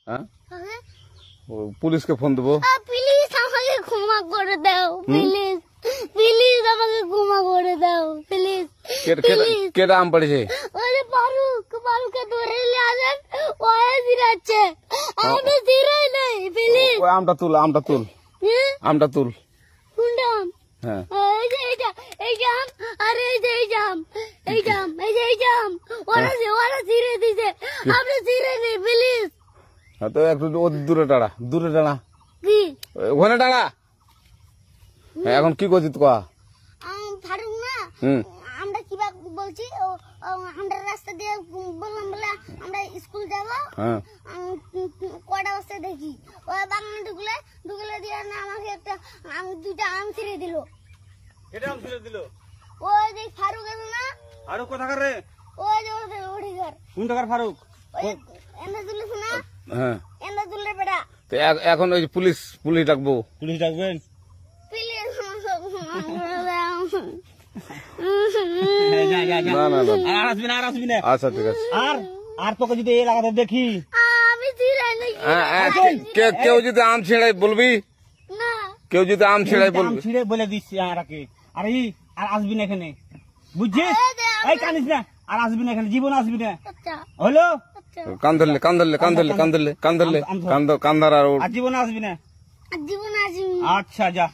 হ্যাঁ পুলিশকে ফোন দেবো। প্লিজ আমাকে ক্ষমা করে দাও, প্লিজ প্লিজ আমাকে ক্ষমা করে দাও, প্লিজ। কেটা আম পড়েছে? ওই ফারুককে ধরে নিয়ে আসেন, ও জিরাচ্ছে, আমি জিরাই নাই, প্লিজ। ওই আমটা তুল আমটা তুল কোনটা আম? হ্যাঁ এই যে এই জাম, আরে এই যে এই জাম, ওরা জিরে দিছে, আপনি জিরে নেই, প্লিজ। হ্যাঁ তো একটু দূরে দাঁড়া কি ওখানে দাঁড়া। এখন কি করছিস তো? ফারুক না, আমরা কিবা বলছি, আমরা রাস্তা দিয়ে বললাম বলে আমরা স্কুল যাব, কটা বস্তা দেখি ওই বাগানে ঢুকলে দিয়ে না আমাকে একটা দুইটা আম ছিঁড়ে দিল। ওই যে ফারুক আছে না, ফারুক কোথাকার রে? ওই যে ওঠি ঘর। কোন টাকার ফারুক? এনে তুলিস না, হ্যাঁ এনে তুললে বেটা। তো এখন ওই পুলিশ ডাকবো। পুলিশ ডাকবেন? প্লিজ আর আসবি না। আচ্ছা ঠিক আছে। আর তোকে যদি এই এলাকাতে দেখি, আমি জিরাই নাই। কেউ যদি আম ছিঁড়াই বলবি, না কেউ যদি আম ছিঁড়াই আম বলবি। ছিঁড়ে বলে দিচ্ছি আর আসবি না এখানে, বুঝছিস? এই কানিস না, আর আসবি না এখানে, জীবন আসবি না, আচ্ছা হলো? কান ধরলে কান্দার আর আর জীবন আসবি না। জীবন আসবি। আচ্ছা যা।